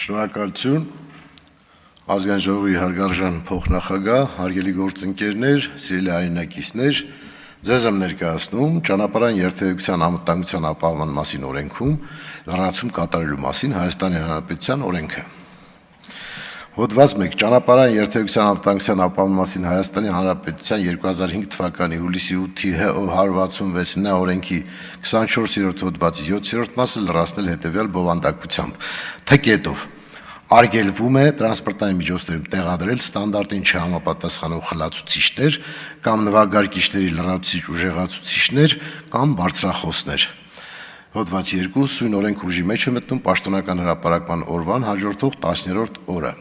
Շնորհակալություն ազգային ժողովի հարգարժան փոխնախագահ, հարգելի գործընկերներ, սիրելի հայրենակիցներ, ձեզ եմ ներկայացնում ճանապարհային երթևեկության անվտանգության ապահովման մասին օրենքում լրացում կատարելու մասին Հայաստանի Հանրապետության օրենքը։ Հոդված 1. Ճանապարհային երթևեկության անվտանգության ապահովման մասին Հայաստանի Հանրապետության 2005 թվականի հուլիսի 8-ի ՀՕ 166-ն օրենքի 24-րդ հոդվածի 7-րդ մասը լրացնել հետևյալ բովանդակությամբ. Թեկետով արգելվում է տրանսպորտային միջոցներում տեղադրել ստանդարտին չհամապատասխանող խլացուցիչներ կամ նվագարկիչների լրացուցիչ ուժեղացուցիչներ կամ բարձրախոսներ։ Հոդված 2. Սույն օրենք ուժի մեջ է մտնում պաշտոնական հրապարակման օրվան հաջորդող 10-րդ օրը։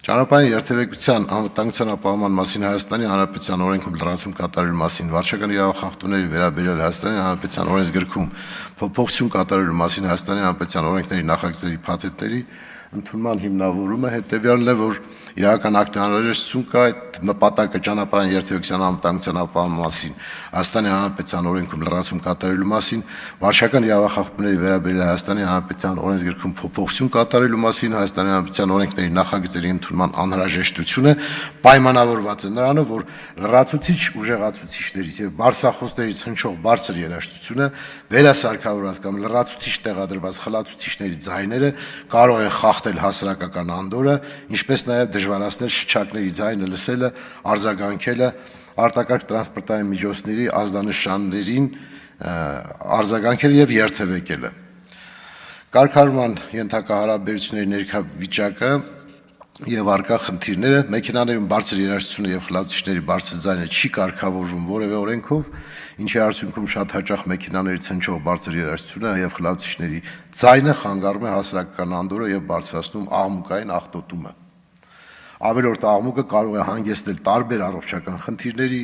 Ճանապարհային երթևեկության անվտանգության ապահովման մասին Հայաստանի Հանրապետության օրենքում լրացում կատարելու մասին վարչական իրավախախտումների վերաբերյալ Հայաստանի Հանրապետության օրենսգրքում փոփոխություն կատարելու մասին Հայաստանի Հանրապետության օրենքների նախագծերի փաթեթների ընդունման հիմնավորումը հետևյալն է, որ իրական ակտի անհրաժեշտություն կա այդ նպատակը ճանապարհային երթևեկության անվտանգության ապահովման մասին Հայաստանի Հանրապետության օրենքում լրացում կատարելու մասին վարչական իրավախախտումների վերաբերյալ Հայաստանի Հանրապետության օրենսգրքում փոփոխություն կատարելու մասին Հայաստանի Հանրապետության օրենքների նախագծերի ընդունման անհրաժեշտությունը պայմանավորված է նրանով, որ լրացուցիչ ուժեղացուցիչներից եւ բարձրախոսներից հնչող բարձր երաժշտությունը վերասարքավորված կամ լրացուցիչ տեղադրված խլացուցիչների ձայները կարող են խախտել հասարակական անդորրը, ինչպես նաեւ դժվարացնել շչակների ձայնը լսելը, արձագանքելը, արտակարգ տրանսպորտային միջոցների ազդանշաններին արձագանքել եւ երթևեկելը։ Կարգավորման ենթակա հարաբերությունների ներքավիճակը եւ արկա խնդիրները մեքենաներում բարձր երաժշտությունը եւ խլացուցիչների բարձր ձայնը չի կարգավորվում որևէ օրենքով, ինչի արդյունքում շատ հաճախ մեքենաներից հնչող բարձր երաժշտությունը եւ խլացուցիչների ձայնը խանգարում է հասարակական անդորրը եւ բարձրացնում աղմուկային աղտոտումը։ Ավելորդ աղմուկը կարող է հանգեցնել տարբեր առողջական խնդիրների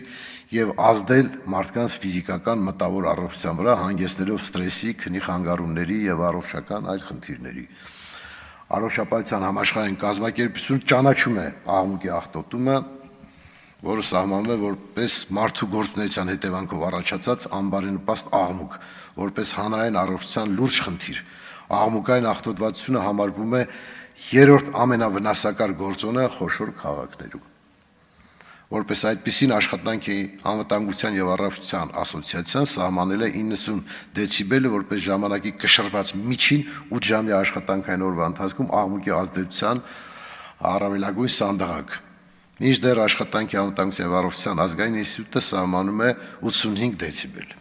եւ ազդել մարդկանց ֆիզիկական մտավոր առողջության վրա, հանգեցնելով ստրեսի, քնի խանգարումների եւ առողջական այլ խնդիրների։ Առողջապահության համաշխարհային կազմակերպությունը ճանաչում է աղմուկի աղտոտումը, որը սահմանում է որպես մարդու գործունեության հետևանքով առաջացած անբարենպաստ աղմուկ, որպես հանրային առողջության լուրջ խնդիր։ Աղմուկային աղտոտվածությունը համարվում է երրորդ ամենավնասակար գործոնը խոշոր քաղաքներում։ Որպես այդպիսին աշխատանքի անվտանգության եւ առողջության ասոցիացիան սահմանել է 90 դեցիբելը որպես ժամանակի կշռված միջին 8 ժամյա աշխատանքային օրվա ընթացքում աղմուկի ազդեցության առավելագույն սանդղակ։ Մինչդեռ աշխատանքի անվտանգության եւ առողջության ազգային ինստիտուտը սահմանում է 85 դեցիբել։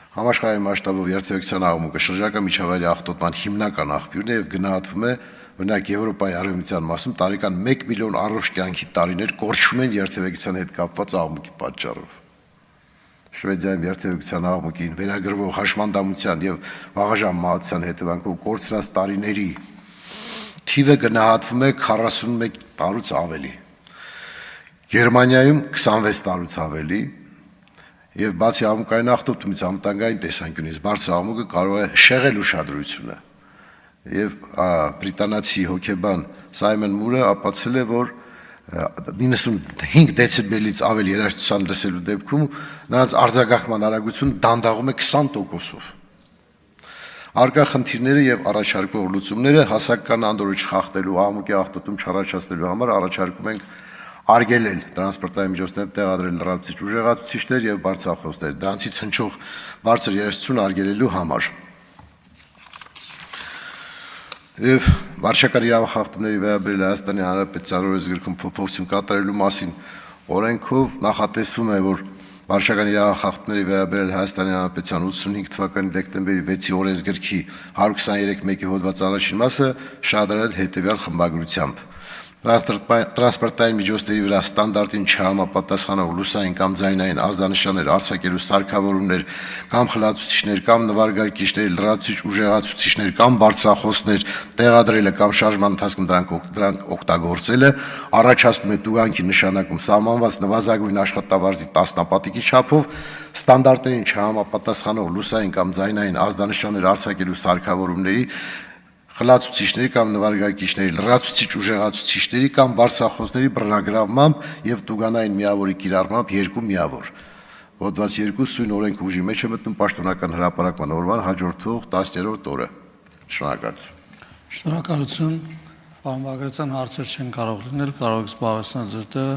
Համաշխարհային մասշտաբով երթևեկության աղմուկը շրջակա միջավայրի աղտոտման հիմնական աղբյուրն է եւ գնահատվում է Օրինակ Եվրոպայի արևմտյան մասում տարեկան 1 միլիոն առողջ կյանքի տարիներ կորչում են երթևեկության հետ կապված աղմուկի պատճառով։ Շվեդիայում երթևեկության աղմուկին վերագրվող հաշմանդամության եւ վաղաժամ մահացության հետևանքով կորցրած տարիների թիվը գնահատվում է 41 տարուց ավելի։ Գերմանիայում 26 տարուց ավելի եւ բացի աղմուկային աղտոտումից անվտանգային տեսանկյունից բարձր աղմուկը կարող է շեղել ուշադրությունը։ Եվ բրիտանացի հոկեբան Սայմոն Մուրը ապացուցել է, որ 95 դեցիբելից ավել երաժշտության լսելու դեպքում նրանց արձագանքման արագությունը դանդաղում է 20%-ով։ Արկա խնդիրները եւ առաջարկվող լուծումները հասարակական անդորրը չխախտելու աղմուկի աղտոտում չառաջացնելու համար առաջարկում ենք արգելել տրանսպորտային միջոցներում տեղադրել լրացուցիչ ուժեղացուցիչներ եւ բարձրախոսներ, դրանցից հնչող բարձր երաժշտություն արգելելու համար։ Եվ վարչական իրավախախտումների վերաբերյալ Հայաստանի Հանրապետության օրենսգրքում փոփոխություն կատարելու մասին օրենքով նախատեսվում է, որ վարչական իրավախախտումների վերաբերյալ Հայաստանի Հանրապետության 85 թվականի դեկտեմբերի 6-ի օրենսգրքի 123.1-ի հոդված առաջին մասը շահադրել հետևյալ խմբագրությամբ. Տրանսպորտային միջոցների վրա ստանդարտին չհամապատասխանող լուսային կամ ձայնային ազդանշաններ արձակելու սարքավորումներ կամ խլացուցիչներ կամ նվագարկիչների լրացուցիչ ուժեղացուցիչներ կամ բարձրախոսներ տեղադրելը կամ շարժման ընթացքում դրանք օգտագործելը առաջացնում է տուգանքի նշանակում սահմանված նվազագույն աշխատավարձի տասնապատիկի չափով ստանդարտներին չհամապատասխանող լուսային կամ ձայնային ազդանշաններ արձակելու սարքավորումների խլացուցիչների կամ նվագարկիչների լրացուցիչ ուժեղացուցիչների կամ բարձրախոսների բռնագրավմամբ եւ տուգանային միավորի կիրառմամբ երկու միավոր։ Հոդված 2 սույն օրենք ուժի մեջ է մտնում պաշտոնական հրապարակման օրվան հաջորդող 10-րդ օրը։ Շնորհակալություն։ Շնորհակալություն, պարոն Բագրատյան, հարցեր չեն կարող լինել, կարող եք զբաղեցնել ձեր տեղը։